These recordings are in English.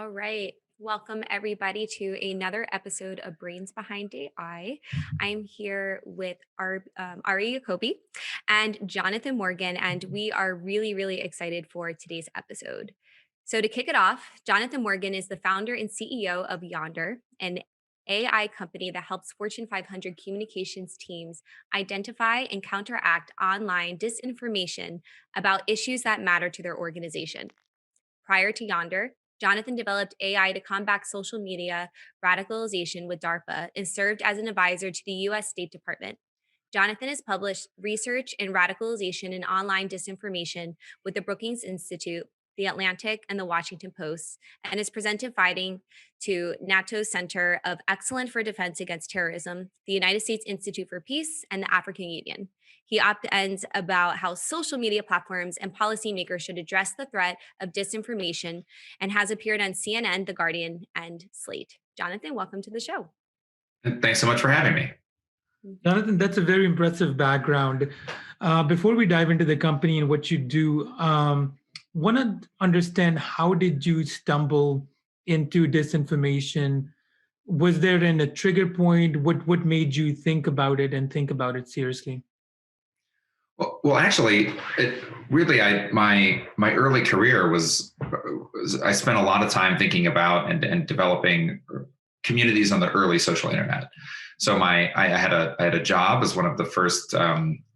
All right. Welcome, everybody, to another episode of Brains Behind AI. I'm here with Ari Jacobi and Jonathon Morgan, and we are really excited for today's episode. So, to kick it off, Jonathon Morgan is the founder and CEO of Yonder, an AI company that helps Fortune 500 communications teams identify and counteract online disinformation about issues that matter to their organization. Prior to Yonder, Jonathon developed AI to combat social media radicalization with DARPA and served as an advisor to the US State Department. Jonathon has published research in radicalization and online disinformation with the Brookings Institute, the Atlantic, and the Washington Post, and is presented fighting to NATO's Center of Excellence for Defense Against Terrorism, the United States Institute for Peace, and the African Union. He op-ends about how social media platforms and policymakers should address the threat of disinformation and has appeared on CNN, The Guardian, and Slate. Jonathon, welcome to the show. Thanks so much for having me. Jonathon, that's a very impressive background. Before we dive into the company and what you do, want to understand, how did you stumble into disinformation? Was there a trigger point? What made you think about it and think about it seriously? Well, actually, my early career was I spent a lot of time thinking about and developing communities on the early social internet. So I had a job as one of the first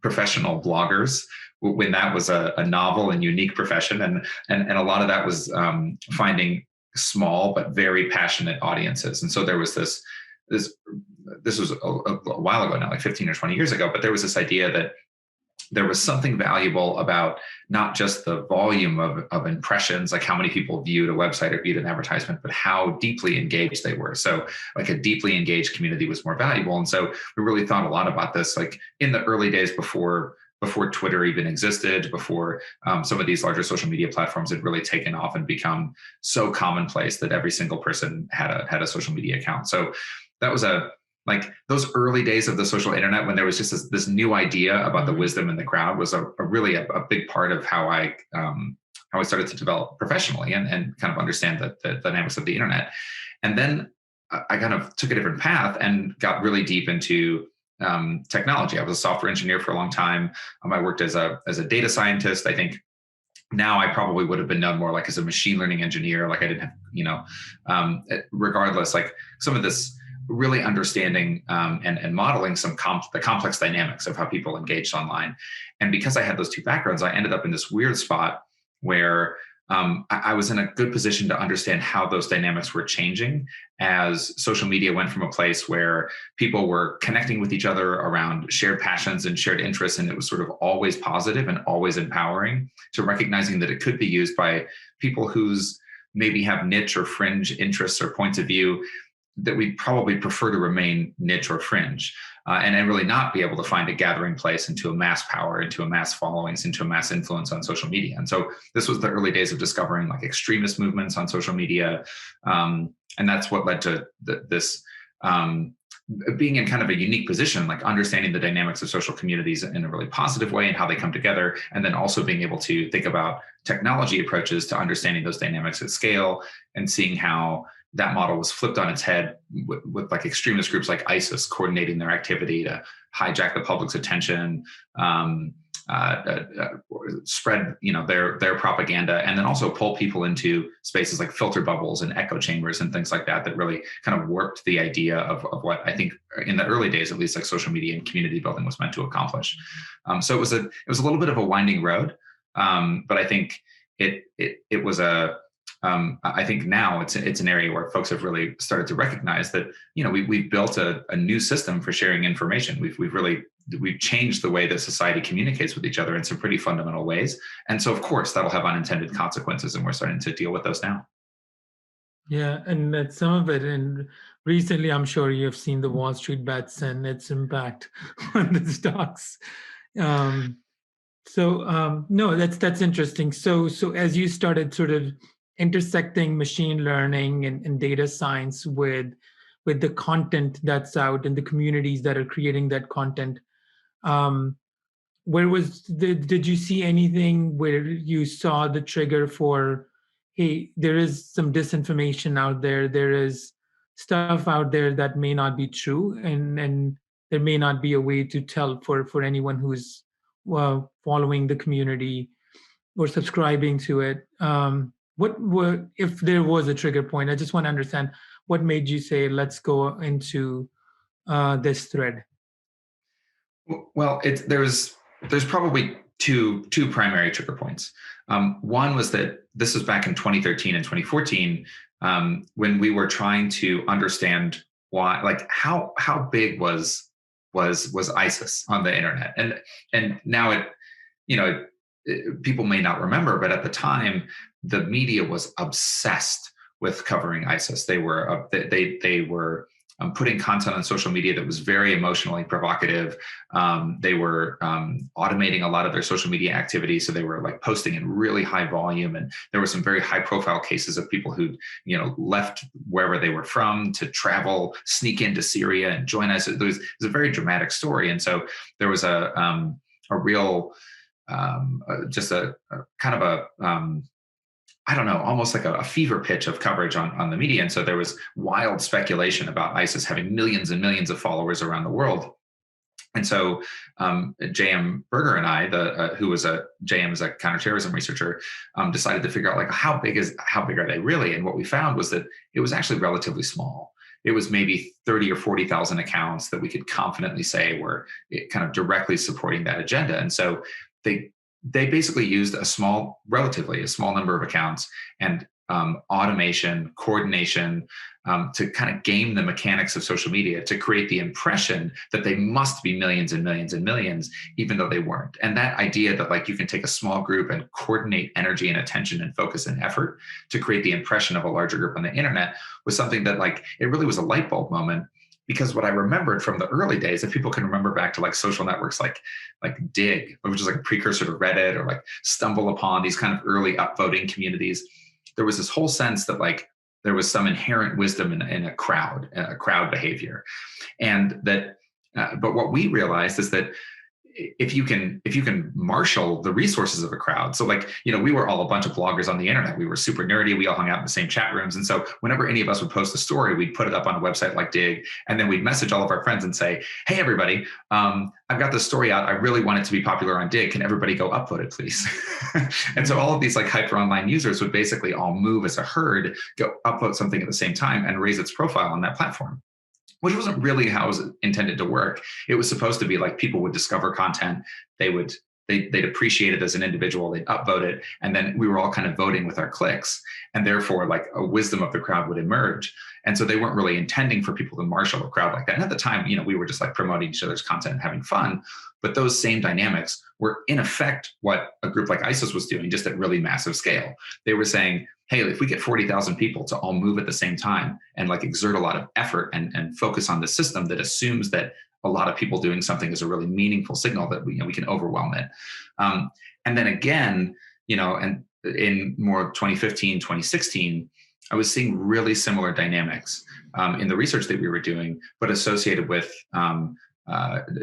professional bloggers when that was a novel and unique profession, and a lot of that was finding small but very passionate audiences. And so there was this was a while ago now, like 15 or 20 years ago, but there was this idea that there was something valuable about not just the volume of impressions, like how many people viewed a website or viewed an advertisement, but how deeply engaged they were. So like a deeply engaged community was more valuable. And so we really thought a lot about this, like in the early days before Twitter even existed, before some of these larger social media platforms had really taken off and become so commonplace that every single person had a social media account. So that was like those early days of the social internet, when there was just this new idea about the wisdom in the crowd, was a really big part of how I started to develop professionally and kind of understand the dynamics of the internet. And then I kind of took a different path and got really deep into technology. I was a software engineer for a long time. I worked as a data scientist. I think now I probably would have been known more like as a machine learning engineer. Like I didn't have, regardless, like some of this really understanding and modeling the complex dynamics of how people engaged online. And because I had those two backgrounds, I ended up in this weird spot where I was in a good position to understand how those dynamics were changing as social media went from a place where people were connecting with each other around shared passions and shared interests, and it was sort of always positive and always empowering, to recognizing that it could be used by people whose maybe have niche or fringe interests or points of view that we'd probably prefer to remain niche or fringe, and then really not be able to find a gathering place into a mass power, into a mass followings, into a mass influence on social media. And so this was the early days of discovering like extremist movements on social media. And that's what led to this being in kind of a unique position, like understanding the dynamics of social communities in a really positive way and how they come together. And then also being able to think about technology approaches to understanding those dynamics at scale and seeing how that model was flipped on its head with like extremist groups like ISIS coordinating their activity to hijack the public's attention, spread their propaganda, and then also pull people into spaces like filter bubbles and echo chambers and things like that really kind of warped the idea of what I think in the early days, at least, like social media and community building was meant to accomplish. So it was a little bit of a winding road, but I think it was I think now it's an area where folks have really started to recognize that we've built a new system for sharing information. We've changed the way that society communicates with each other in some pretty fundamental ways, and so of course that'll have unintended consequences, and we're starting to deal with those now. Yeah, and that's some of it. And recently, I'm sure you've seen the Wall Street bets and its impact on the stocks. No, that's interesting. So as you started sort of intersecting machine learning and data science with the content that's out and the communities that are creating that content, did you see anything where you saw the trigger for, hey, there is some disinformation out there. There is stuff out there that may not be true, and there may not be a way to tell for anyone who's following the community or subscribing to it. What were, if there was a trigger point? I just want to understand what made you say, let's go into this thread. Well, there's probably two primary trigger points. One was that this was back in 2013 and 2014, when we were trying to understand why, like how big was ISIS on the internet, and now people may not remember, but at the time the media was obsessed with covering ISIS. They were they were putting content on social media that was very emotionally provocative. They were automating a lot of their social media activity, so they were like posting in really high volume. And there were some very high-profile cases of people who, left wherever they were from to travel, sneak into Syria, and join us. It was a very dramatic story, and so there was a real just a kind of a I don't know, almost like a fever pitch of coverage on the media. And so there was wild speculation about ISIS having millions and millions of followers around the world. And so J.M. Berger and I, who was J.M. is a counterterrorism researcher, decided to figure out like how big are they really? And what we found was that it was actually relatively small. It was maybe 30 or 40,000 accounts that we could confidently say were kind of directly supporting that agenda. And so they basically used relatively small number of accounts and automation, coordination to kind of game the mechanics of social media to create the impression that they must be millions and millions and millions, even though they weren't. And that idea that like you can take a small group and coordinate energy and attention and focus and effort to create the impression of a larger group on the internet was something that like, it really was a light bulb moment. Because what I remembered from the early days, if people can remember back to like social networks like Dig, which is like a precursor to Reddit, or like Stumble Upon, these kind of early upvoting communities, there was this whole sense that like there was some inherent wisdom in a crowd behavior. And that, but what we realized is that if you can marshal the resources of a crowd. So like, we were all a bunch of bloggers on the internet. We were super nerdy. We all hung out in the same chat rooms. And so whenever any of us would post a story, we'd put it up on a website like Dig, and then we'd message all of our friends and say, hey, everybody, I've got this story out. I really want it to be popular on Dig. Can everybody go upvote it, please? And so all of these like hyper online users would basically all move as a herd, go upvote something at the same time and raise its profile on that platform, which wasn't really how it was intended to work. It was supposed to be like people would discover content, they'd appreciate it as an individual, they'd upvote it, and then we were all kind of voting with our clicks, and therefore like a wisdom of the crowd would emerge. And so they weren't really intending for people to marshal a crowd like that. And at the time, we were just like promoting each other's content and having fun. But those same dynamics were in effect what a group like ISIS was doing, just at really massive scale. They were saying, hey, if we get 40,000 people to all move at the same time and like exert a lot of effort and focus on the system that assumes that a lot of people doing something is a really meaningful signal, that we can overwhelm it. And then again, and in more 2015, 2016, I was seeing really similar dynamics in the research that we were doing, but associated with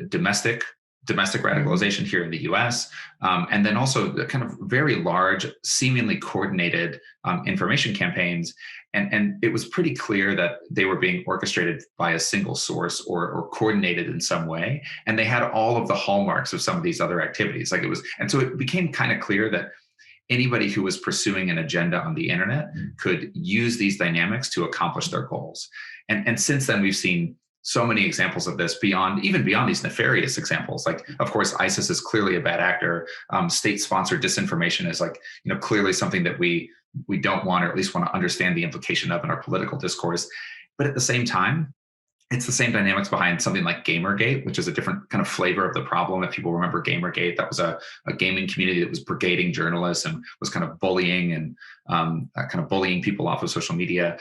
domestic radicalization here in the US, and then also the kind of very large, seemingly coordinated information campaigns. And it was pretty clear that they were being orchestrated by a single source or coordinated in some way. And they had all of the hallmarks of some of these other activities. And so it became kind of clear that anybody who was pursuing an agenda on the internet could use these dynamics to accomplish their goals. And since then, we've seen so many examples of this beyond these nefarious examples. Like, of course, ISIS is clearly a bad actor. State-sponsored disinformation is clearly something that we don't want, or at least want to understand the implication of in our political discourse. But at the same time, it's the same dynamics behind something like Gamergate, which is a different kind of flavor of the problem. If people remember Gamergate, that was a gaming community that was brigading journalists and was kind of bullying and kind of bullying people off of social media.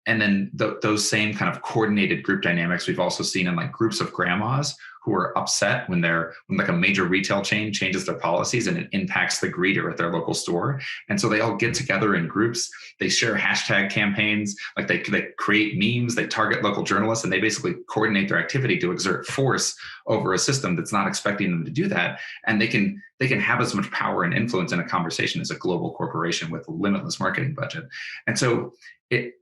And then those same kind of coordinated group dynamics we've also seen in like groups of grandmas who are upset when like a major retail chain changes their policies and it impacts the greeter at their local store. And so they all get together in groups. They share hashtag campaigns, like they create memes, they target local journalists, and they basically coordinate their activity to exert force over a system that's not expecting them to do that. And they can have as much power and influence in a conversation as a global corporation with a limitless marketing budget. And so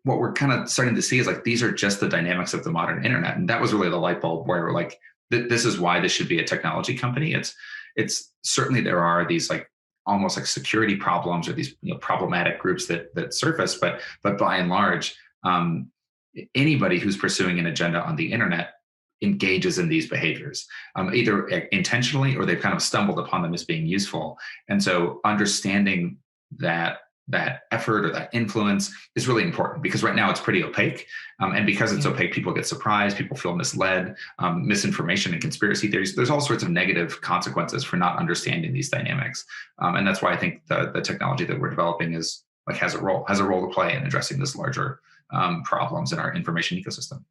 what we're kind of starting to see is like, these are just the dynamics of the modern internet. And that was really the light bulb where we're like, this is why this should be a technology company. It's certainly, there are these like almost like security problems or these problematic groups that surface, but by and large, anybody who's pursuing an agenda on the internet engages in these behaviors, either intentionally or they've kind of stumbled upon them as being useful. And so understanding that effort or that influence is really important, because right now it's pretty opaque. And because it's opaque, people get surprised, people feel misled, misinformation and conspiracy theories. There's all sorts of negative consequences for not understanding these dynamics. And that's why I think the technology that we're developing is like has a role to play in addressing this larger problems in our information ecosystem.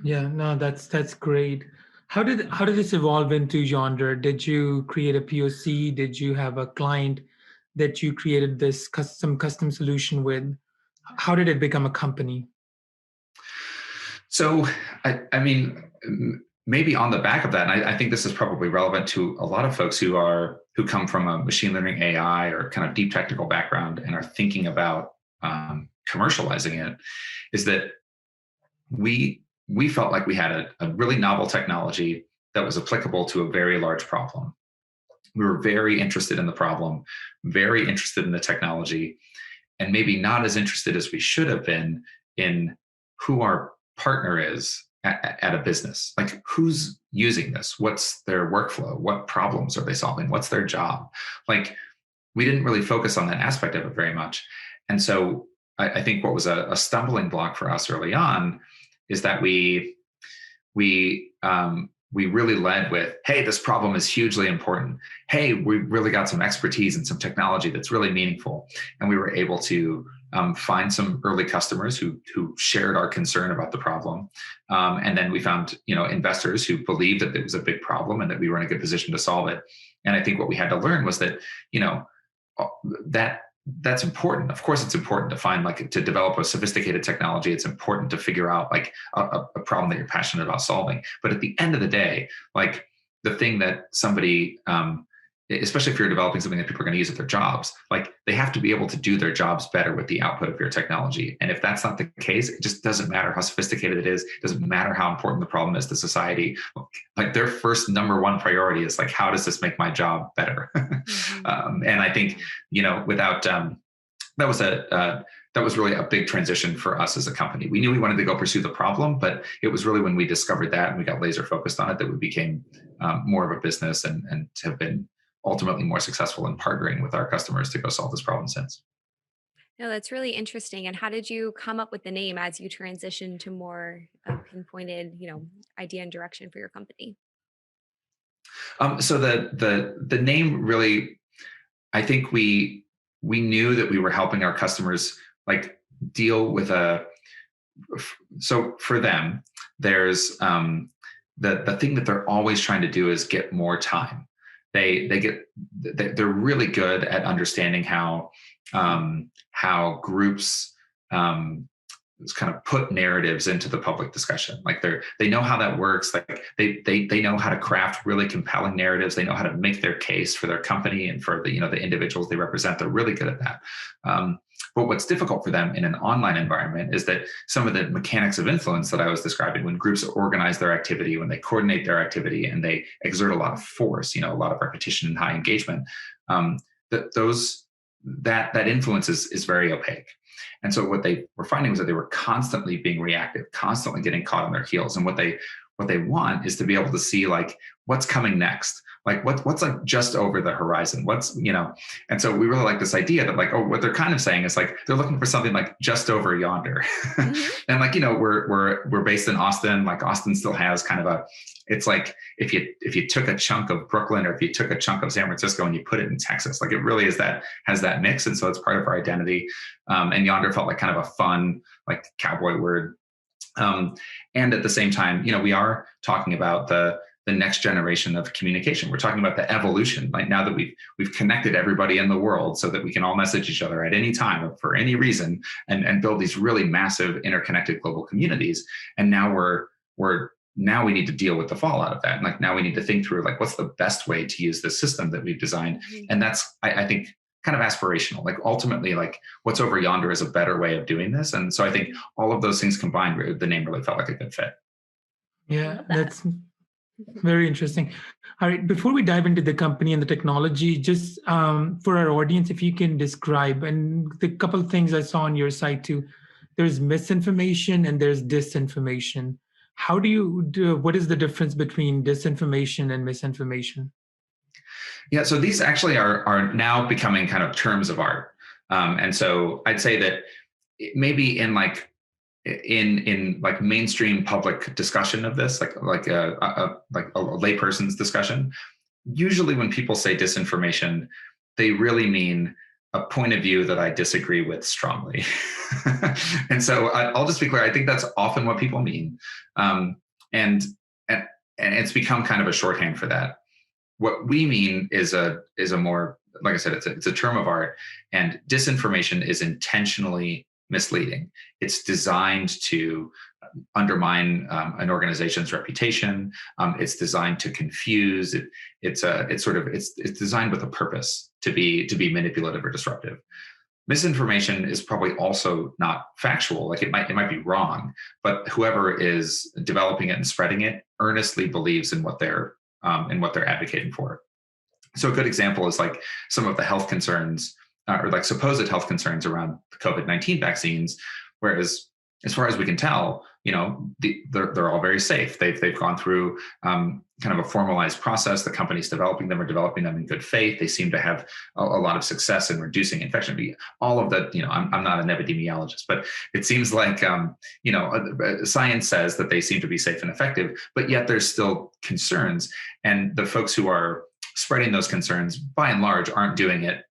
Yeah, no, that's great. How did this evolve into Yonder? Did you create a POC? Did you have a client that you created this custom solution with? How did it become a company? So, I mean, maybe on the back of that, and I think this is probably relevant to a lot of folks who come from a machine learning, AI, or kind of deep technical background and are thinking about commercializing it, is that we felt like we had a really novel technology that was applicable to a very large problem. We were very interested in the problem, very interested in the technology, and maybe not as interested as we should have been in who our partner is at a business. Like, who's using this? What's their workflow? What problems are they solving? What's their job? Like, we didn't really focus on that aspect of it very much. And so I think what was a stumbling block for us early on is that we really led with, hey, this problem is hugely important. Hey, we really got some expertise and some technology that's really meaningful. And we were able to find some early customers who shared our concern about the problem. And then we found, investors who believed that it was a big problem and that we were in a good position to solve it. And I think what we had to learn was that, that's important. Of course, it's important to find, to develop a sophisticated technology. It's important to figure out a problem that you're passionate about solving. But at the end of the day, the thing that somebody, especially if you're developing something that people are going to use at their jobs, they have to be able to do their jobs better with the output of your technology. And if that's not the case, it just doesn't matter how sophisticated it is. It doesn't matter how important the problem is to society. Their first number one priority is how does this make my job better? And I think, without that was really a big transition for us as a company. We knew we wanted to go pursue the problem, but it was really when we discovered that and we got laser focused on it that we became more of a business and have been ultimately more successful in partnering with our customers to go solve this problem since. No, that's really interesting. And how did you come up with the name as you transitioned to more pinpointed, idea and direction for your company? So the name really, I think we knew that we were helping our customers deal with so for them, there's the thing that they're always trying to do is get more time. They're really good at understanding how groups kind of put narratives into the public discussion. They know how that works. They know how to craft really compelling narratives. They know how to make their case for their company and for the individuals they represent. They're really good at that. But what's difficult for them in an online environment is that some of the mechanics of influence that I was describing, when groups organize their activity, when they coordinate their activity, and they exert a lot of force, a lot of repetition and high engagement, that influence is very opaque. And so what they were finding was that they were constantly being reactive, constantly getting caught on their heels. And what they want is to be able to see what's coming next, what's just over the horizon, and so we really like this idea that what they're kind of saying is they're looking for something just over yonder. Mm-hmm. And we're based in Austin. Austin still has kind of it's if you took a chunk of Brooklyn or if you took a chunk of San Francisco and you put it in Texas, it really has that mix. And so it's part of our identity. And Yonder felt like kind of a fun, cowboy word. And at the same time, we are talking about the next generation of communication. We're talking about the evolution. Like now that we've connected everybody in the world so that we can all message each other at any time for any reason, and build these really massive interconnected global communities. And now now we need to deal with the fallout of that. And like now we need to think through like what's the best way to use this system that we've designed. Mhm. And that's I think kind of aspirational. Like ultimately, like what's over yonder is a better way of doing this. And so I think all of those things combined, the name really felt like a good fit. I Yeah, love that. that's very interesting. All right, before we dive into the company and the technology, just for our audience, if you can describe, and the couple of things I saw on your site too, there's misinformation and there's disinformation. How do you do, what is the difference between disinformation and misinformation? Yeah, so these actually are now becoming kind of terms of art. And so I'd say that maybe in like mainstream public discussion of this, like a layperson's discussion, usually when people say disinformation, they really mean a point of view that I disagree with strongly. And so I'll just be clear. I think that's often what people mean, and and and it's become kind of a shorthand for that. What we mean is a more, like I said, it's a term of art, and disinformation is intentionally misleading. It's designed to undermine an organization's reputation. It's designed to confuse. It's designed with a purpose to be manipulative or disruptive. Misinformation is probably also not factual. Like it might be wrong, but whoever is developing it and spreading it earnestly believes in what they're advocating for. So a good example is like some of the health concerns, or like supposed health concerns around the COVID-19 vaccines, whereas as far as we can tell, they're all very safe. They've gone through kind of a formalized process. The companies developing them are developing them in good faith. They seem to have a lot of success in reducing infection. All of that, I'm not an epidemiologist, but it seems like science says that they seem to be safe and effective, but yet there's still concerns. And the folks who are spreading those concerns, by and large, aren't doing it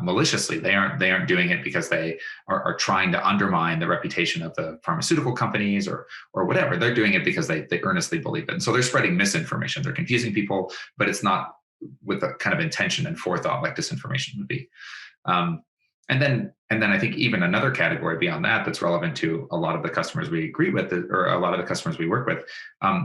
maliciously. They aren't doing it because they are trying to undermine the reputation of the pharmaceutical companies or whatever. They're doing it because they earnestly believe it. And so they're spreading misinformation. They're confusing people, but it's not with a kind of intention and forethought like disinformation would be. And then I think even another category beyond that that's relevant to a lot of the customers we agree with, or a lot of the customers we work with,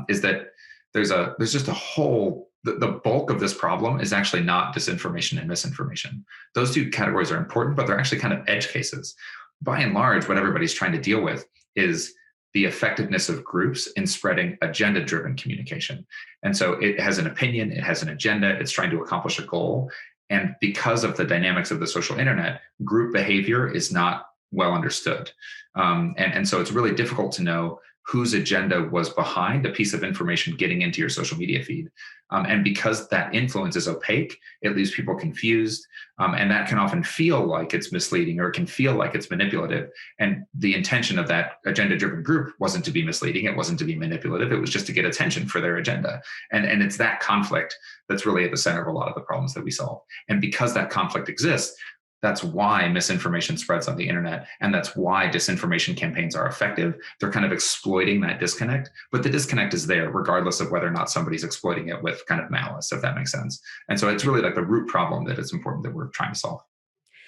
is that there's just a whole, the bulk of this problem is actually not disinformation and misinformation. Those two categories are important, but they're actually kind of edge cases. By and large, what everybody's trying to deal with is the effectiveness of groups in spreading agenda-driven communication. And so it has an opinion, it has an agenda, it's trying to accomplish a goal. And because of the dynamics of the social internet, group behavior is not well understood. And so it's really difficult to know whose agenda was behind a piece of information getting into your social media feed. And because that influence is opaque, it leaves people confused. And that can often feel like it's misleading, or it can feel like it's manipulative. And the intention of that agenda-driven group wasn't to be misleading. It wasn't to be manipulative. It was just to get attention for their agenda. And it's that conflict that's really at the center of a lot of the problems that we solve. And because that conflict exists, that's why misinformation spreads on the internet. And that's why disinformation campaigns are effective. They're kind of exploiting that disconnect, but the disconnect is there regardless of whether or not somebody's exploiting it with kind of malice, if that makes sense. And so it's really like the root problem that it's important that we're trying to solve.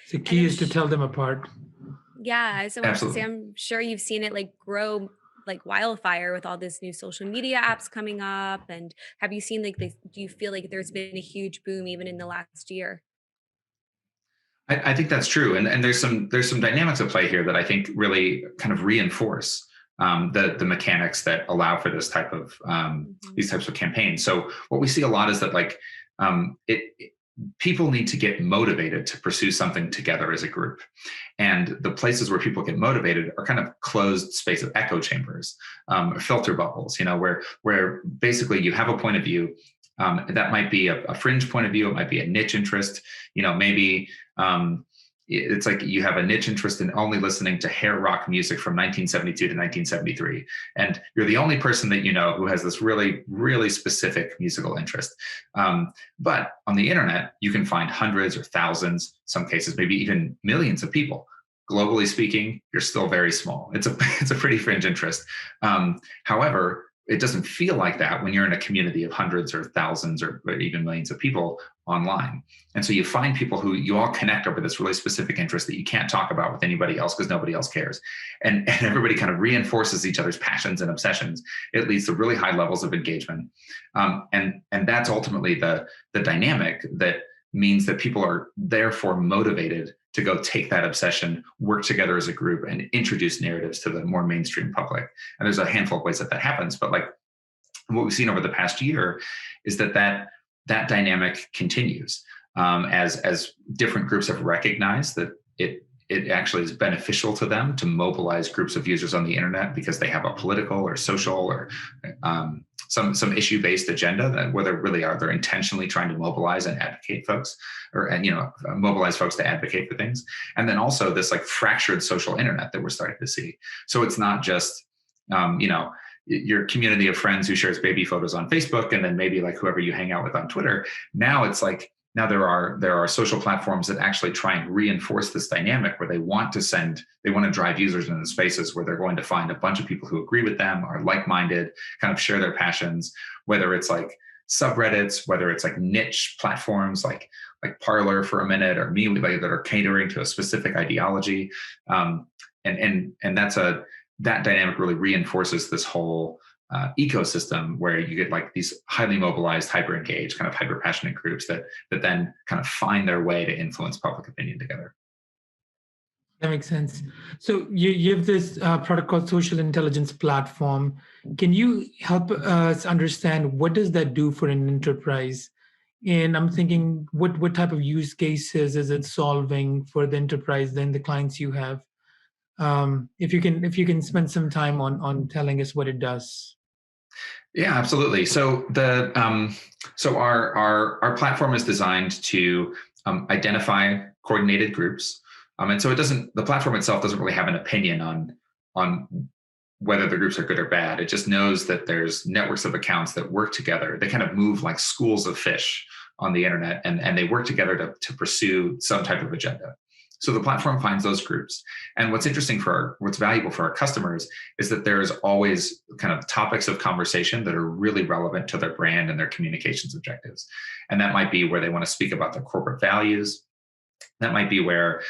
The And key is to tell them apart. yeah, I was about to say, Absolutely. I'm sure you've seen it like grow like wildfire with all this new social media apps coming up. And have you seen like this? Do you feel like there's been a huge boom even in the last year? I think that's true. And there's some dynamics at play here that I think really kind of reinforce the mechanics that allow for this type of Mhm. these types of campaigns. So what we see a lot is that like people need to get motivated to pursue something together as a group. And the places where people get motivated are kind of closed space of echo chambers, filter bubbles, where basically you have a point of view. That might be a fringe point of view. It might be a niche interest. Maybe it's like you have a niche interest in only listening to hair rock music from 1972 to 1973. And you're the only person that you know who has this really, really specific musical interest. But on the internet, you can find hundreds or thousands, some cases, maybe even millions of people. Globally speaking, you're still very small. It's a pretty fringe interest. However, it doesn't feel like that when you're in a community of hundreds or thousands or even millions of people online. And so you find people who you all connect over this really specific interest that you can't talk about with anybody else because nobody else cares. And everybody kind of reinforces each other's passions and obsessions. It leads to really high levels of engagement. And that's ultimately the dynamic that means that people are therefore motivated to go take that obsession, work together as a group, and introduce narratives to the more mainstream public. And there's a handful of ways that happens, but like what we've seen over the past year is that dynamic continues as different groups have recognized that it actually is beneficial to them to mobilize groups of users on the internet because they have a political or social or some issue-based agenda that whether really they're intentionally trying to mobilize and advocate folks mobilize folks to advocate for things. And then also this like fractured social internet that we're starting to see. So it's not just your community of friends who shares baby photos on Facebook and then maybe like whoever you hang out with on Twitter. Now it's like there are social platforms that actually try and reinforce this dynamic where they want to drive users into spaces where they're going to find a bunch of people who agree with them, are like-minded, kind of share their passions, whether it's like subreddits, whether it's like niche platforms like Parler for a minute or Me that are catering to a specific ideology. And that dynamic really reinforces this whole ecosystem where you get like these highly mobilized, hyper engaged, kind of hyper passionate groups that then kind of find their way to influence public opinion together. That makes sense. So you have this product called Social Intelligence Platform. Can you help us understand what does that do for an enterprise? And I'm thinking, what type of use cases is it solving for the enterprise than the clients you have? If you can spend some time on telling us what it does. Yeah, absolutely. So our platform is designed to identify coordinated groups, and so the platform itself doesn't really have an opinion on whether the groups are good or bad. It just knows that there's networks of accounts that work together. They kind of move like schools of fish on the internet, and they work together to pursue some type of agenda. So the platform finds those groups. And what's valuable for our customers is that there's always kind of topics of conversation that are really relevant to their brand and their communications objectives. And that might be where they want to speak about their corporate values. That might be where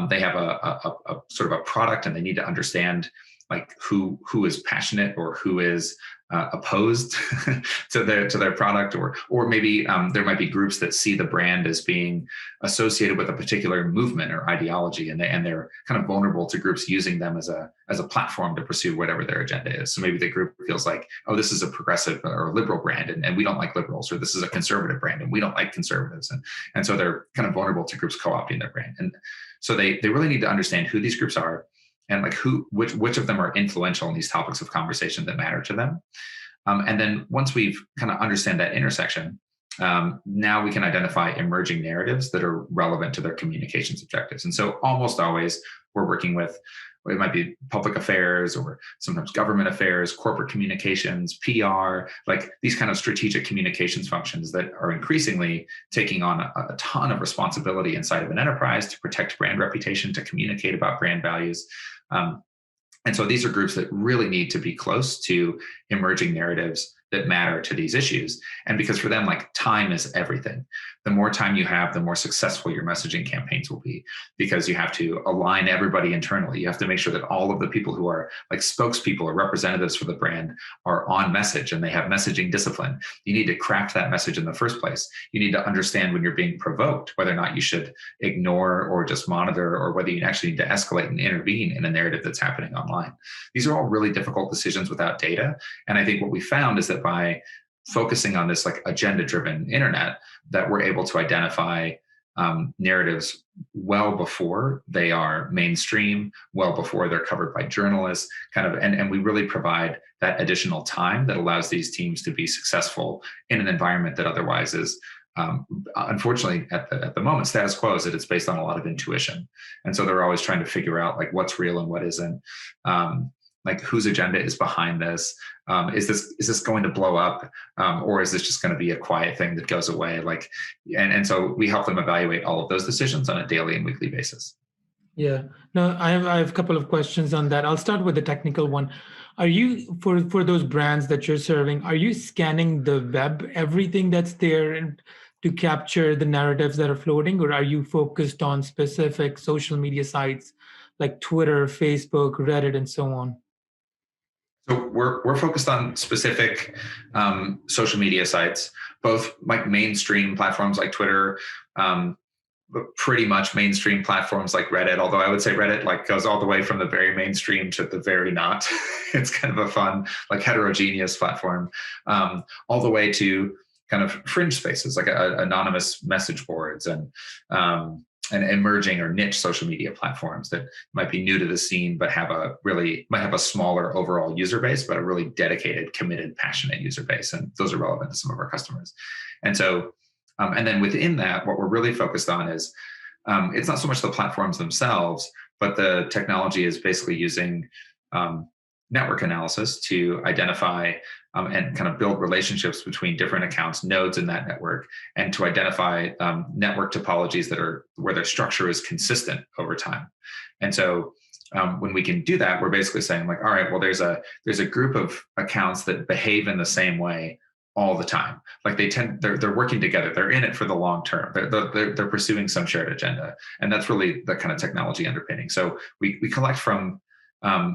they have a sort of a product and they need to understand like who is passionate or who is opposed to their product, or maybe there might be groups that see the brand as being associated with a particular movement or ideology, and they're kind of vulnerable to groups using them as a platform to pursue whatever their agenda is. So maybe the group feels like, oh, this is a progressive or a liberal brand, and we don't like liberals, or this is a conservative brand and we don't like conservatives, and so they're kind of vulnerable to groups co-opting their brand. And so they really need to understand who these groups are and like which of them are influential in these topics of conversation that matter to them. And then once we've kind of understand that intersection, now we can identify emerging narratives that are relevant to their communications objectives. And so almost always we're working with, it might be public affairs or sometimes government affairs, corporate communications, PR, like these kind of strategic communications functions that are increasingly taking on a ton of responsibility inside of an enterprise to protect brand reputation, to communicate about brand values. And so these are groups that really need to be close to emerging narratives that matter to these issues. And because for them, like time is everything. The more time you have, the more successful your messaging campaigns will be, because you have to align everybody internally. You have to make sure that all of the people who are like spokespeople or representatives for the brand are on message and they have messaging discipline. You need to craft that message in the first place. You need to understand when you're being provoked, whether or not you should ignore or just monitor, or whether you actually need to escalate and intervene in a narrative that's happening online. These are all really difficult decisions without data. And I think what we found is that by focusing on this like agenda-driven internet, that we're able to identify narratives well before they are mainstream, well before they're covered by journalists, and we really provide that additional time that allows these teams to be successful in an environment that otherwise is unfortunately at the moment status quo is that it's based on a lot of intuition. And so they're always trying to figure out like what's real and what isn't. Like whose agenda is behind this? Is this going to blow up, or is this just going to be a quiet thing that goes away? Like, and so we help them evaluate all of those decisions on a daily and weekly basis. Yeah, no, I have a couple of questions on that. I'll start with the technical one. Are you for those brands that you're serving? Are you scanning the web, everything that's there, and to capture the narratives that are floating, or are you focused on specific social media sites like Twitter, Facebook, Reddit, and so on? So we're focused on specific social media sites, both like mainstream platforms like Twitter, but pretty much mainstream platforms like Reddit. Although I would say Reddit like goes all the way from the very mainstream to the very not. It's kind of a fun, like heterogeneous platform, all the way to kind of fringe spaces like anonymous message boards and emerging or niche social media platforms that might be new to the scene but might have a smaller overall user base but a really dedicated, committed, passionate user base, and those are relevant to some of our customers. And so and then within that, what we're really focused on is it's not so much the platforms themselves, but the technology is basically using um, network analysis to identify and kind of build relationships between different accounts, nodes in that network, and to identify network topologies that are where their structure is consistent over time. And so when we can do that, we're basically saying like, all right, well, there's a group of accounts that behave in the same way all the time. Like they're working together. They're in it for the long term. They're pursuing some shared agenda, and that's really the kind of technology underpinning. So we collect from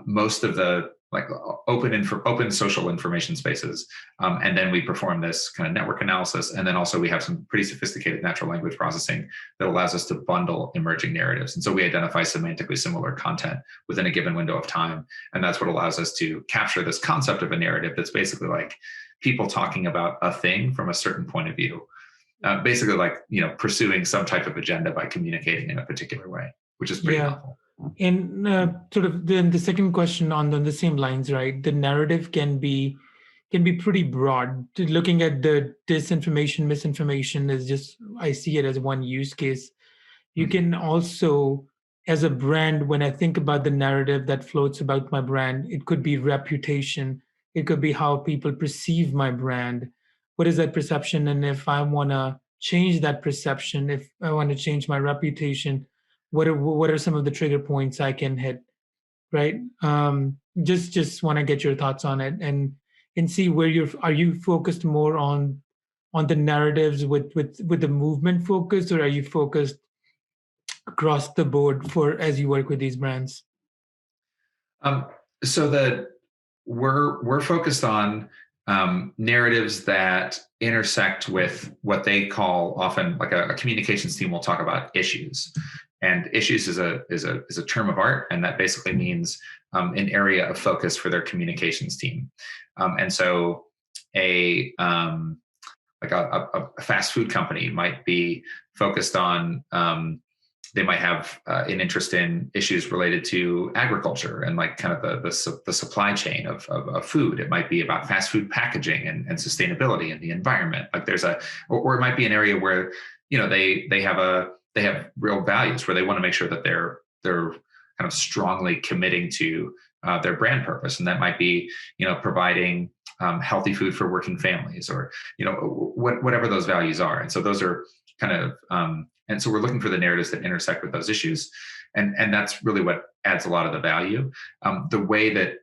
most of the like open social information spaces, and then we perform this kind of network analysis, and then also we have some pretty sophisticated natural language processing that allows us to bundle emerging narratives. And so we identify semantically similar content within a given window of time, and that's what allows us to capture this concept of a narrative that's basically like people talking about a thing from a certain point of view, basically like pursuing some type of agenda by communicating in a particular way, which is pretty Yeah. novel. And sort of then the second question on the same lines, right? The narrative can be pretty broad. Looking at the disinformation, misinformation is just I see it as one use case. You Mhm. can also, as a brand, when I think about the narrative that floats about my brand, it could be reputation. It could be how people perceive my brand. What is that perception? And if I want to change that perception, if I want to change my reputation, what are some of the trigger points I can hit? Right. Just want to get your thoughts on it and see where are you focused more on the narratives with the movement focus, or are you focused across the board for as you work with these brands? Um, so that we're focused on narratives that intersect with what they call often like a communications team will talk about issues, and issues is a term of art, and that basically means an area of focus for their communications team. And so a like a fast food company might be focused on they might have an interest in issues related to agriculture and like kind of the supply chain of food. It might be about fast food packaging and sustainability and the environment. Like or it might be an area where they have real values where they want to make sure that they're kind of strongly committing to their brand purpose, and that might be providing healthy food for working families, or whatever those values are. And so those are kind of and so we're looking for the narratives that intersect with those issues, and that's really what adds a lot of the value. The way that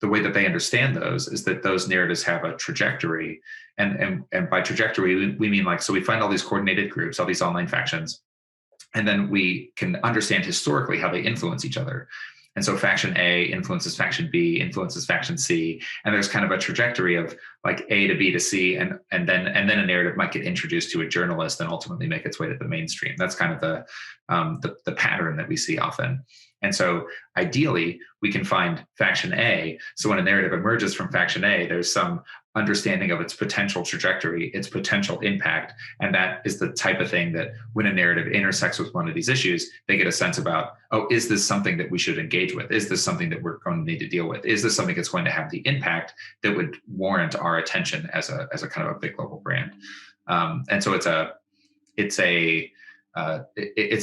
they understand those is that those narratives have a trajectory, and by trajectory we mean like, so we find all these coordinated groups, all these online factions, and then we can understand historically how they influence each other. And so faction A influences faction B, influences faction C, and there's kind of a trajectory of like A to B to C, and then a narrative might get introduced to a journalist and ultimately make its way to the mainstream. That's kind of the pattern that we see often. And so ideally, we can find faction A. So when a narrative emerges from faction A, there's some understanding of its potential trajectory, its potential impact. And that is the type of thing that when a narrative intersects with one of these issues, they get a sense about, oh, is this something that we should engage with? Is this something that we're going to need to deal with? Is this something that's going to have the impact that would warrant our attention as a kind of a big global brand? And so it's a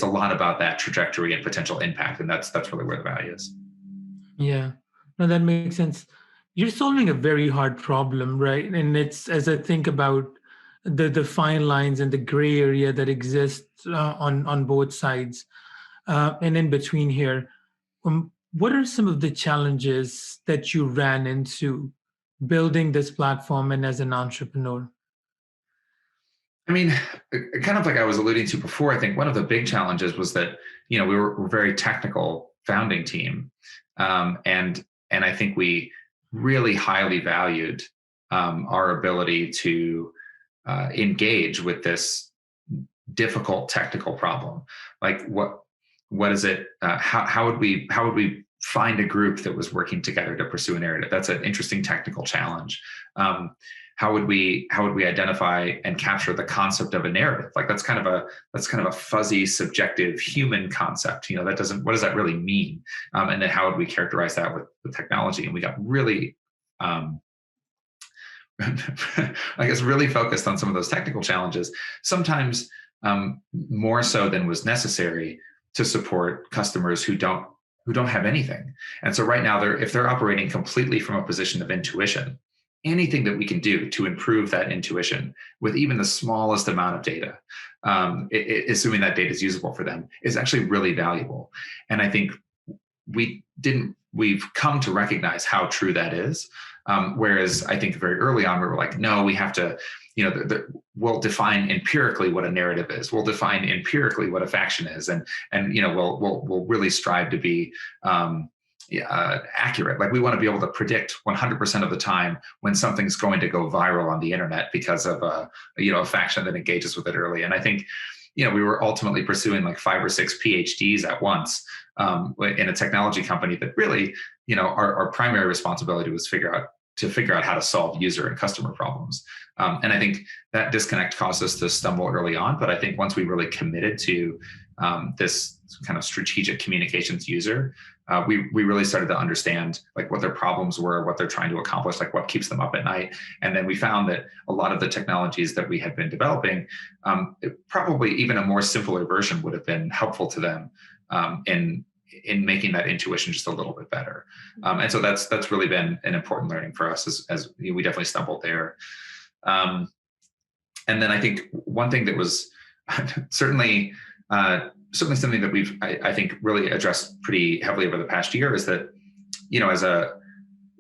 lot about that trajectory and potential impact, and that's really where the value is. Yeah, no, that makes sense. You're solving a very hard problem, right? And it's as I think about the fine lines and the gray area that exists on both sides, and in between here. what are some of the challenges that you ran into building this platform and as an entrepreneur? I mean, kind of like I was alluding to before, I think one of the big challenges was that we're a very technical founding team, and I think we really highly valued our ability to engage with this difficult technical problem. Like what is it? How would we find a group that was working together to pursue a narrative? That's an interesting technical challenge. Um, how would we identify and capture the concept of a narrative? Like that's kind of a fuzzy, subjective human concept. That doesn't. What does that really mean? And then how would we characterize that with the technology? And we got really um, I guess really focused on some of those technical challenges, sometimes more so than was necessary to support customers who don't have anything. And so right now, if they're operating completely from a position of intuition, anything that we can do to improve that intuition with even the smallest amount of data, assuming that data is usable for them, is actually really valuable. And I think we've come to recognize how true that is. Whereas I think very early on we were like, no, we have to, we'll define empirically what a narrative is. We'll define empirically what a faction is, and we'll really strive to be accurate. Like we want to be able to predict 100% of the time when something's going to go viral on the internet because of a faction that engages with it early. And I think we were ultimately pursuing like 5 or 6 PhDs at once in a technology company that really, our primary responsibility was to figure out how to solve user and customer problems. And I think that disconnect caused us to stumble early on. But I think once we really committed to this kind of strategic communications user, we really started to understand like what their problems were, what they're trying to accomplish, like what keeps them up at night. And then we found that a lot of the technologies that we had been developing, probably even a more simpler version would have been helpful to them in making that intuition just a little bit better. And so that's really been an important learning for us as we definitely stumbled there. Um, and then I think one thing that was certainly certainly something that I think really addressed pretty heavily over the past year is that as a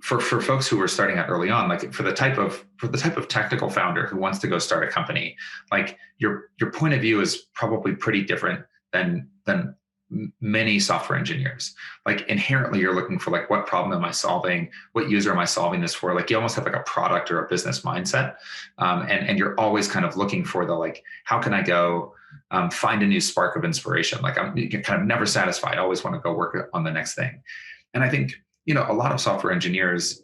for folks who were starting out early on, like for the type of technical founder who wants to go start a company, like your point of view is probably pretty different than many software engineers. Like inherently you're looking for like, what problem am I solving? What user am I solving this for? Like you almost have like a product or a business mindset. And you're always kind of looking for the, like, how can I go find a new spark of inspiration? Like I'm kind of never satisfied. I always want to go work on the next thing. And I think, a lot of software engineers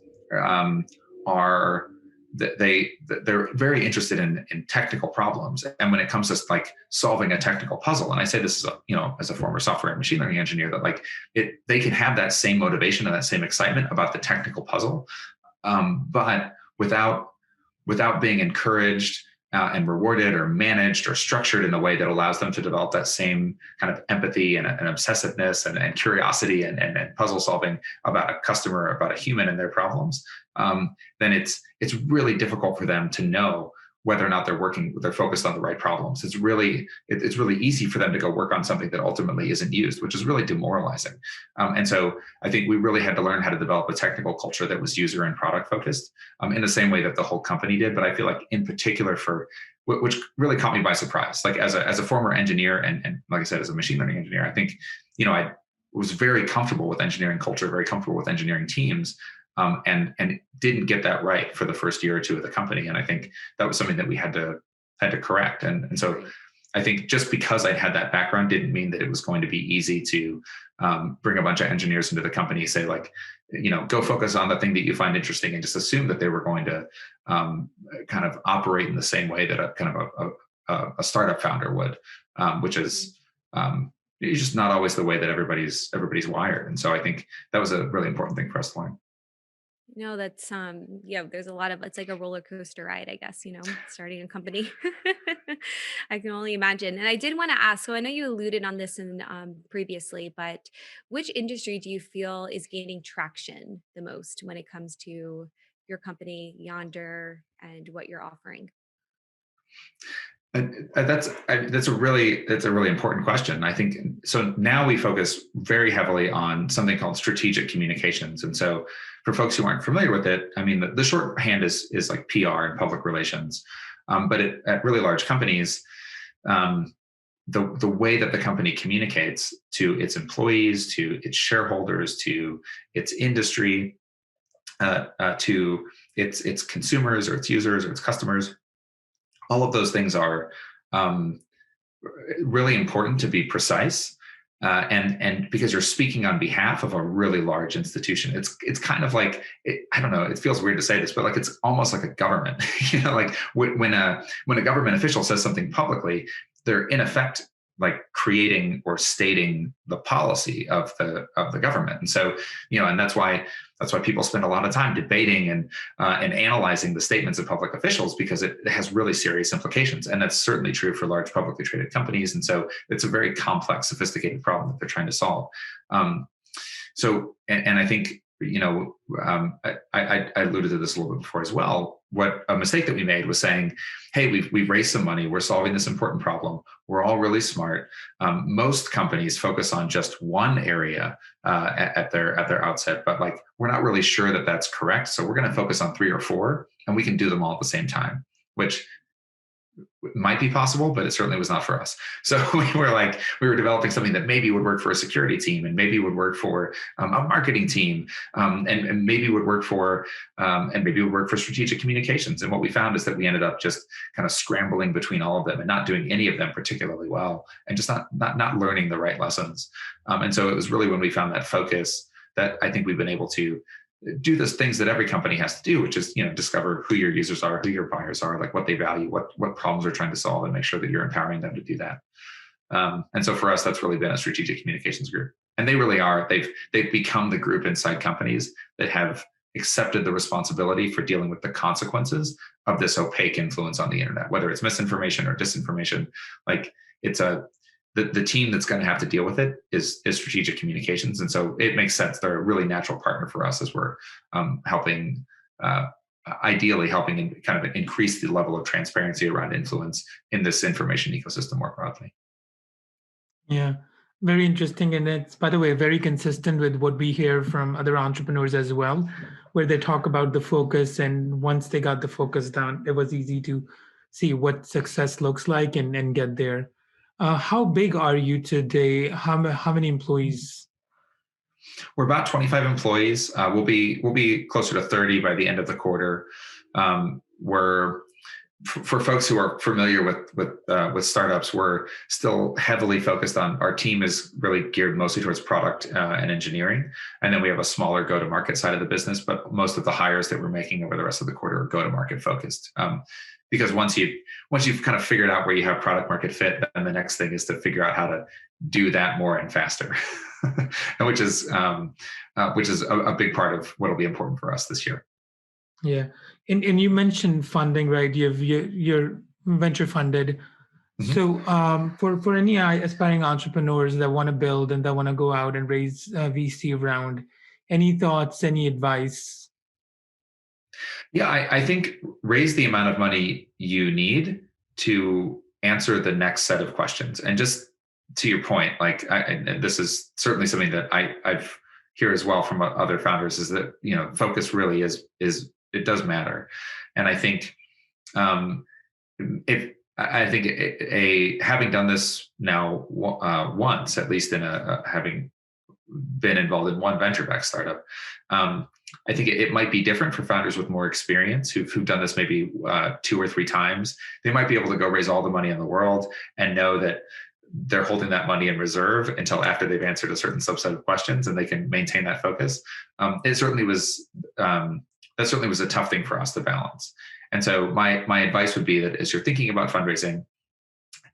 are they're very interested in technical problems, and when it comes to like solving a technical puzzle, and I say this as as a former software and machine learning engineer, that like they can have that same motivation and that same excitement about the technical puzzle, but without being encouraged and rewarded or managed or structured in a way that allows them to develop that same kind of empathy and obsessiveness and curiosity and puzzle solving about a customer, about a human and their problems, then it's really difficult for them to know whether or not they're focused on the right problems. It's really easy for them to go work on something that ultimately isn't used, which is really demoralizing. And so I think we really had to learn how to develop a technical culture that was user and product focused, in the same way that the whole company did. But I feel like in particular which really caught me by surprise, like as a former engineer and like I said, as a machine learning engineer, I think, I was very comfortable with engineering culture, very comfortable with engineering teams, and didn't get that right for the first year or two of the company. And I think that was something that we had to correct. And so I think just because I had that background didn't mean that it was going to be easy to bring a bunch of engineers into the company, say like, go focus on the thing that you find interesting, and just assume that they were going to kind of operate in the same way that a startup founder would, which is it's just not always the way that everybody's wired. And so I think that was a really important thing for us to learn. No, that's yeah, there's a lot of, it's like a roller coaster ride, I guess, starting a company. I can only imagine. And I did want to ask, so I know you alluded on this in previously, but which industry do you feel is gaining traction the most when it comes to your company, Yonder, and what you're offering? That's a really important question. I think so. Now we focus very heavily on something called strategic communications, and so for folks who aren't familiar with it, I mean the shorthand is like PR and public relations, but at really large companies, the way that the company communicates to its employees, to its shareholders, to its industry, to its consumers or its users or its customers, all of those things are um, really important to be precise. And because you're speaking on behalf of a really large institution, it's kind of like I don't know. It feels weird to say this, but like it's almost like a government. Like when a government official says something publicly, they're in effect like creating or stating the policy of the government. And so and that's why people spend a lot of time debating and analyzing the statements of public officials, because it has really serious implications. And that's certainly true for large publicly traded companies. And so it's a very complex, sophisticated problem that they're trying to solve. And I think, I alluded to this a little bit before as well. What a mistake that we made was saying, hey, we've raised some money. We're solving this important problem. We're all really smart. Most companies focus on just one area at their outset, but like we're not really sure that that's correct. So we're going to focus on 3 or 4, and we can do them all at the same time, which might be possible, but it certainly was not for us. So we were developing something that maybe would work for a security team, and maybe would work for a marketing team, and maybe would work for strategic communications. And what we found is that we ended up just kind of scrambling between all of them and not doing any of them particularly well, and just not learning the right lessons. And so it was really when we found that focus that I think we've been able to do those things that every company has to do, which is, discover who your users are, who your buyers are, like what they value, what problems they're trying to solve, and make sure that you're empowering them to do that. And so for us, that's really been a strategic communications group. And they really are, they've become the group inside companies that have accepted the responsibility for dealing with the consequences of this opaque influence on the internet, whether it's misinformation or disinformation. Like the team that's going to have to deal with it is strategic communications. And so it makes sense. They're a really natural partner for us as we're ideally helping kind of increase the level of transparency around influence in this information ecosystem more broadly. Yeah, very interesting. And it's, by the way, very consistent with what we hear from other entrepreneurs as well, where they talk about the focus. And once they got the focus down, it was easy to see what success looks like and get there. How big are you today? How many employees? We're about 25 employees. We'll be closer to 30 by the end of the quarter. We're For folks who are familiar with startups, we're still heavily focused on, our team is really geared mostly towards product and engineering, and then we have a smaller go-to-market side of the business. But most of the hires that we're making over the rest of the quarter are go-to-market focused, because once you've kind of figured out where you have product market fit, then the next thing is to figure out how to do that more and faster, which is a big part of what will be important for us this year. Yeah. And you mentioned funding, right? You're venture funded. Mm-hmm. So for any aspiring entrepreneurs that want to build and that want to go out and raise a VC round, any thoughts, any advice? Yeah, I think raise the amount of money you need to answer the next set of questions. And just to your point, like and this is certainly something that I've hear as well from other founders, is that focus really is it does matter. And I think if I think having done this now once, at least in having been involved in one venture-backed startup, I think it might be different for founders with more experience who've done this maybe 2 or 3 times. They might be able to go raise all the money in the world and know that they're holding that money in reserve until after they've answered a certain subset of questions, and they can maintain that focus. It certainly was that certainly was a tough thing for us to balance. And so my advice would be that as you're thinking about fundraising,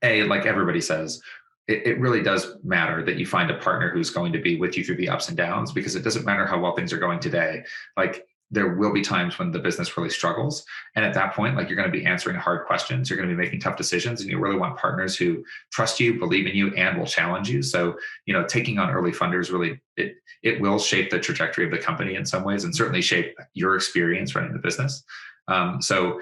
like everybody says, it really does matter that you find a partner who's going to be with you through the ups and downs, because it doesn't matter how well things are going today. Like there will be times when the business really struggles. And at that point, like you're going to be answering hard questions. You're going to be making tough decisions, and you really want partners who trust you, believe in you, and will challenge you. So, taking on early funders really, it will shape the trajectory of the company in some ways, and certainly shape your experience running the business. So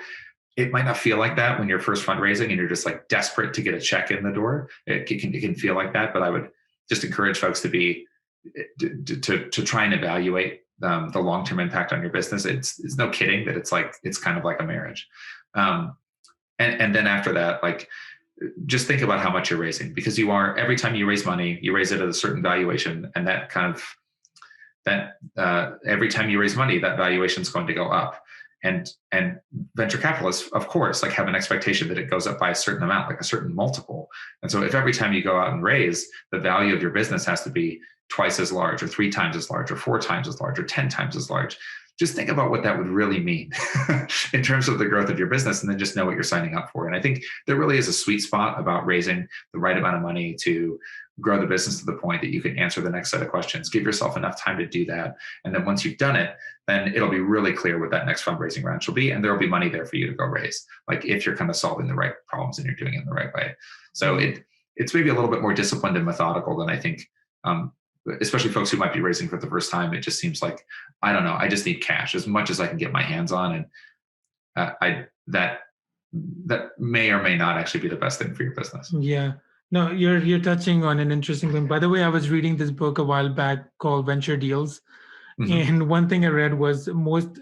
it might not feel like that when you're first fundraising and you're just like desperate to get a check in the door. It can feel like that, but I would just encourage folks to be to try and evaluate the long-term impact on your business. It's no kidding that it's kind of like a marriage. Um, and then after that, like, just think about how much you're raising, because every time you raise money, you raise it at a certain valuation, and that kind of that every time you raise money, that valuation is going to go up. And venture capitalists, of course, like, have an expectation that it goes up by a certain amount, like a certain multiple. And so if every time you go out and raise, the value of your business has to be twice as large, or 3 times as large, or 4 times as large, or 10 times as large, just think about what that would really mean in terms of the growth of your business, and then just know what you're signing up for. And I think there really is a sweet spot about raising the right amount of money to grow the business to the point that you can answer the next set of questions. Give yourself enough time to do that. And then once you've done it, then it'll be really clear what that next fundraising round will be. And there'll be money there for you to go raise, like, if you're kind of solving the right problems and you're doing it in the right way. So it's maybe a little bit more disciplined and methodical than I think, especially folks who might be raising for the first time. It just seems like, I don't know, I just need cash as much as I can get my hands on. And that may or may not actually be the best thing for your business. Yeah. No, you're touching on an interesting thing. By the way, I was reading this book a while back called Venture Deals. Mm-hmm. And one thing I read was most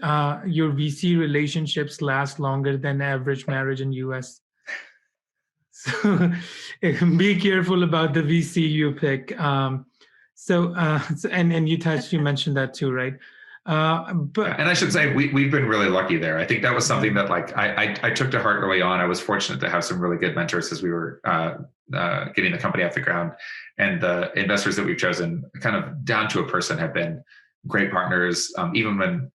your VC relationships last longer than average marriage in US. So be careful about the VC you pick. And you mentioned that too, right? Yeah, and I should say we've been really lucky there. I think that was something that, like, I took to heart early on. I was fortunate to have some really good mentors as we were getting the company off the ground, and the investors that we've chosen, kind of down to a person, have been great partners. Even when,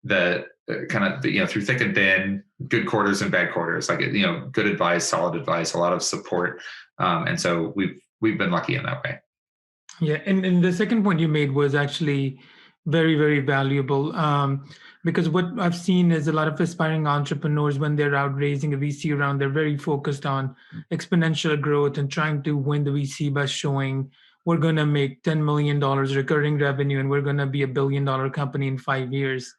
the kind of through thick and thin, good quarters and bad quarters, like, good advice, solid advice, a lot of support, and so we've been lucky in that way. Yeah, and the second point you made was actually very, very valuable, because what I've seen is a lot of aspiring entrepreneurs, when they're out raising a VC round, they're very focused on exponential growth and trying to win the VC by showing we're going to make $10 million recurring revenue and we're going to be $1 billion company in 5 years.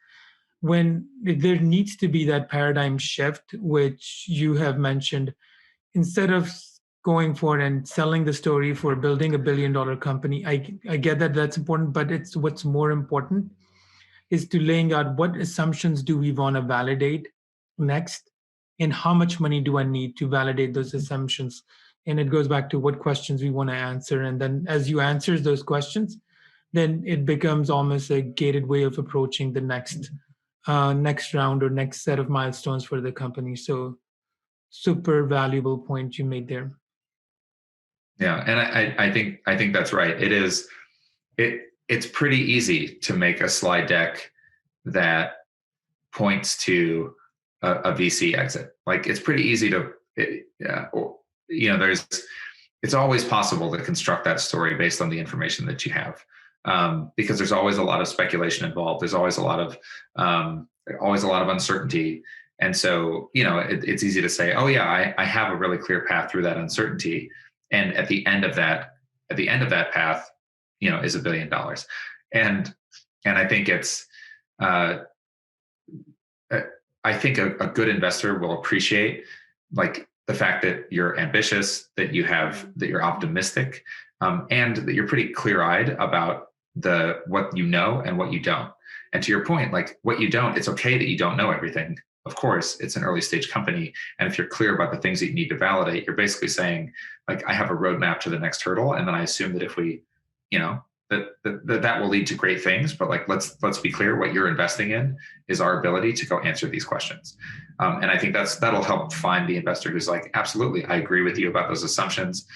When there needs to be that paradigm shift, which you have mentioned, instead of going for and selling the story for building $1 billion company. I get that that's important, but it's what's more important is to laying out what assumptions do we want to validate next, and how much money do I need to validate those assumptions. And it goes back to what questions we want to answer. And then as you answer those questions, then it becomes almost a gated way of approaching the next round or next set of milestones for the company. So super valuable point you made there. Yeah, and I think that's right. It's pretty easy to make a slide deck that points to a VC exit. Like, it's pretty easy to, it's always possible to construct that story based on the information that you have, because there's always a lot of speculation involved. There's always a lot of uncertainty. And so, it's easy to say, oh yeah, I have a really clear path through that uncertainty. And at the end of that path, is $1 billion. And I think I think a good investor will appreciate, like, the fact that you're ambitious, that you're optimistic, and that you're pretty clear-eyed about what you know and what you don't. And to your point, like, what you don't, it's okay that you don't know everything. Of course, it's an early stage company. And if you're clear about the things that you need to validate, you're basically saying, like, I have a roadmap to the next hurdle. And then I assume that if we, that will lead to great things. But, like, let's be clear, what you're investing in is our ability to go answer these questions. And I think that'll help find the investor who's like, absolutely, I agree with you about those assumptions,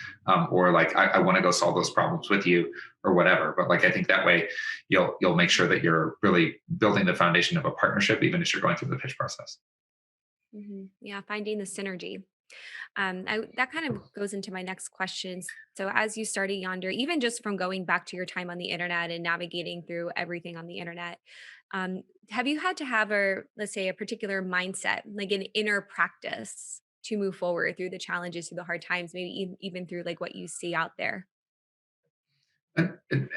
or like, I want to go solve those problems with you, or whatever. But, like, I think that way you'll make sure that you're really building the foundation of a partnership, even as you're going through the pitch process. Mm-hmm. Yeah, finding the synergy. That kind of goes into my next question. So, as you started Yonder, even just from going back to your time on the internet and navigating through everything on the internet, have you had to have let's say, a particular mindset, like an inner practice, to move forward through the challenges, through the hard times, maybe even through like what you see out there?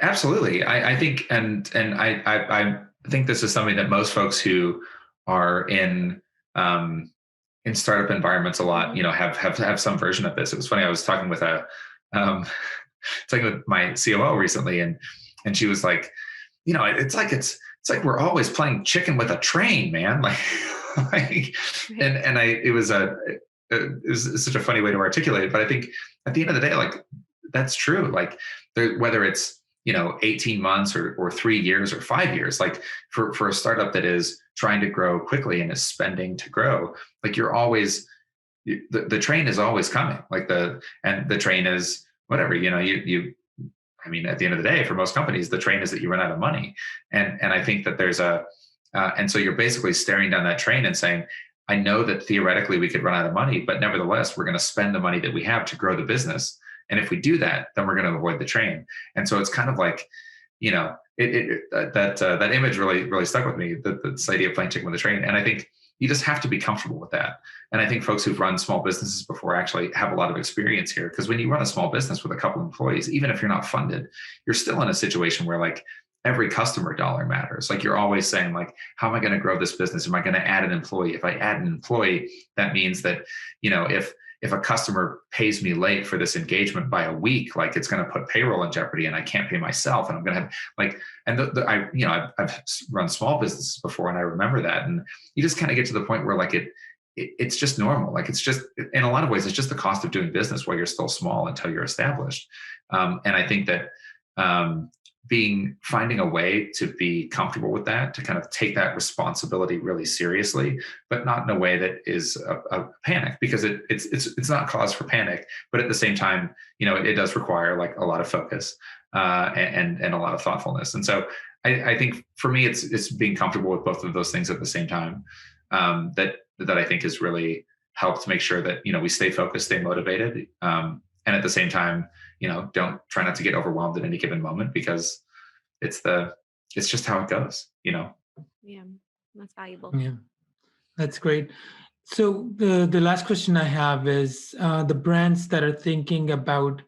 Absolutely, I think, and I think this is something that most folks who are in in startup environments a lot, Mhm. have some version of this. It was funny. I was talking with um, talking with my COO recently, and she was like, it's like we're always playing chicken with a train, man. Like, like, Right. and it was it was such a funny way to articulate it. But I think at the end of the day, like that's true. Like whether it's 18 months or 3 years or 5 years, like for a startup that is trying to grow quickly and is spending to grow, like you're always the train is always coming. Like the train is whatever, you I mean, at the end of the day, for most companies, the train is that you run out of money. And I think that there's and so you're basically staring down that train and saying, I know that theoretically we could run out of money, but nevertheless, we're going to spend the money that we have to grow the business. And if we do that, then we're going to avoid the train. And so it's kind of like, that image really stuck with me, this idea of playing chicken with the train. And I think you just have to be comfortable with that. And I think folks who've run small businesses before actually have a lot of experience here. Because when you run a small business with a couple employees, even if you're not funded, you're still in a situation where like every customer dollar matters. Like you're always saying, like, how am I going to grow this business? Am I going to add an employee? If I add an employee, that means that, if a customer pays me late for this engagement by a week, like it's going to put payroll in jeopardy and I can't pay myself. And I'm going to have like, and I've run small businesses before and I remember that. And you just kind of get to the point where like it's just normal. Like it's just, in a lot of ways, it's just the cost of doing business while you're still small until you're established. And I think that finding a way to be comfortable with that, to kind of take that responsibility really seriously, but not in a way that is a panic, because it's not cause for panic, but at the same time, it does require like a lot of focus and a lot of thoughtfulness. And so I think for me, it's being comfortable with both of those things at the same time, that I think has really helped make sure that we stay focused, stay motivated, and at the same time, don't try not to get overwhelmed at any given moment, because it's just how it goes. Yeah, that's valuable. Yeah, that's great. So the last question I have is the brands that are thinking about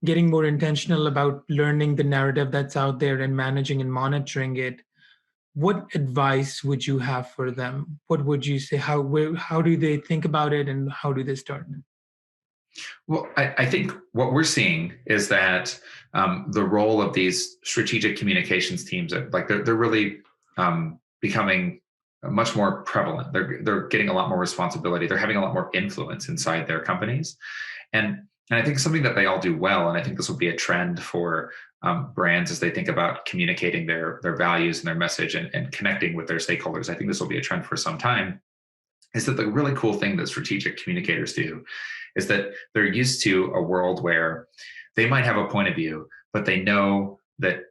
getting more intentional about learning the narrative that's out there and managing and monitoring it. What advice would you have for them? What would you say? How do they think about it, and how do they start? Well, I think what we're seeing is that the role of these strategic communications teams, like they're really becoming much more prevalent. They're getting a lot more responsibility. They're having a lot more influence inside their companies, and I think something that they all do well. And I think this will be a trend for brands as they think about communicating their values and their message and connecting with their stakeholders. I think this will be a trend for some time. Is that the really cool thing that strategic communicators do is that they're used to a world where they might have a point of view, but they know that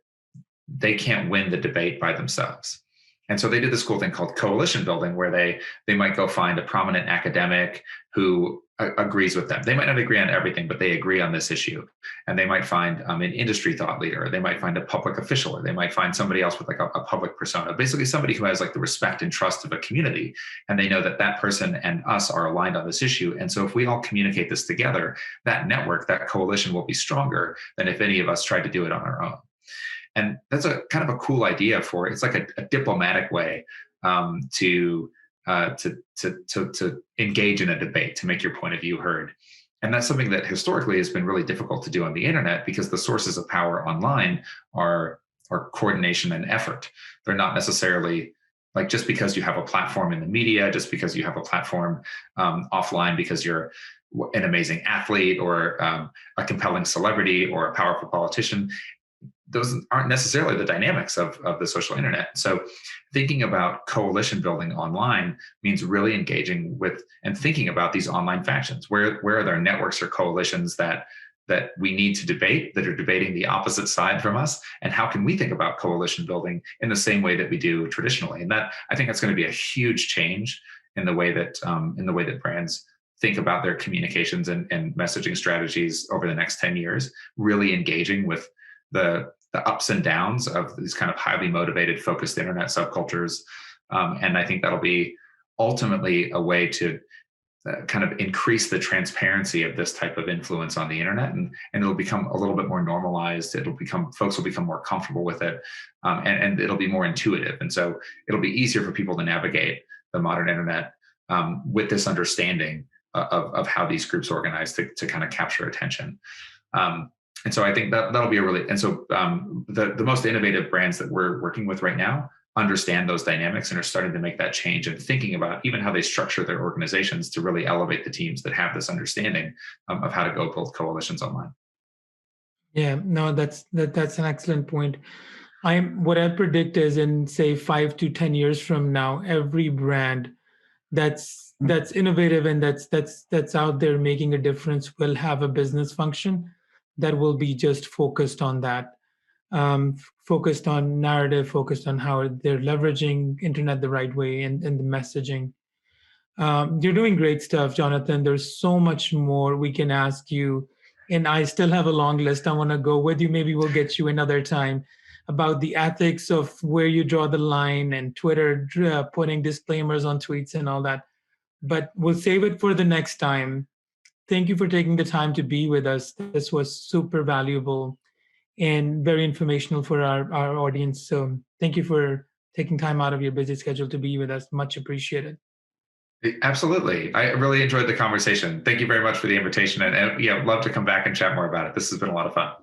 they can't win the debate by themselves. And so they did this cool thing called coalition building, where they might go find a prominent academic who agrees with them. They might not agree on everything, but they agree on this issue. And they might find an industry thought leader, or they might find a public official, or they might find somebody else with like a public persona, basically somebody who has like the respect and trust of a community. And they know that that person and us are aligned on this issue. And so if we all communicate this together, that network, that coalition will be stronger than if any of us tried to do it on our own. And that's a kind of a cool idea for it's like a diplomatic way to engage in a debate, to make your point of view heard. And that's something that historically has been really difficult to do on the internet, because the sources of power online are coordination and effort. They're not necessarily like, just because you have a platform in the media, just because you have a platform offline because you're an amazing athlete or a compelling celebrity or a powerful politician, those aren't necessarily the dynamics of the social internet. So thinking about coalition building online means really engaging with and thinking about these online factions. Where are there networks or coalitions that we need to debate, that are debating the opposite side from us? And how can we think about coalition building in the same way that we do traditionally? And that, I think that's going to be a huge change in the way that brands think about their communications and messaging strategies over the next 10 years, really engaging with the ups and downs of these kind of highly motivated, focused internet subcultures. And I think that'll be ultimately a way to kind of increase the transparency of this type of influence on the internet, and it'll become a little bit more normalized. Folks will become more comfortable with it, and it'll be more intuitive. And so it'll be easier for people to navigate the modern internet with this understanding of how these groups organize to kind of capture attention. And so I think that'll be a really, and so the most innovative brands that we're working with right now understand those dynamics and are starting to make that change and thinking about even how they structure their organizations to really elevate the teams that have this understanding of how to go build coalitions online. Yeah, no, that's an excellent point. What I predict is in say 5 to 10 years from now, every brand that's innovative and that's out there making a difference will have a business function that will be just focused on that, focused on narrative, focused on how they're leveraging internet the right way and the messaging. You're doing great stuff, Jonathan. There's so much more we can ask you. And I still have a long list I want to go with you. Maybe we'll get you another time about the ethics of where you draw the line and Twitter putting disclaimers on tweets and all that. But we'll save it for the next time. Thank you for taking the time to be with us. This was super valuable and very informational for our audience. So thank you for taking time out of your busy schedule to be with us. Much appreciated. Absolutely. I really enjoyed the conversation. Thank you very much for the invitation. And yeah, love to come back and chat more about it. This has been a lot of fun.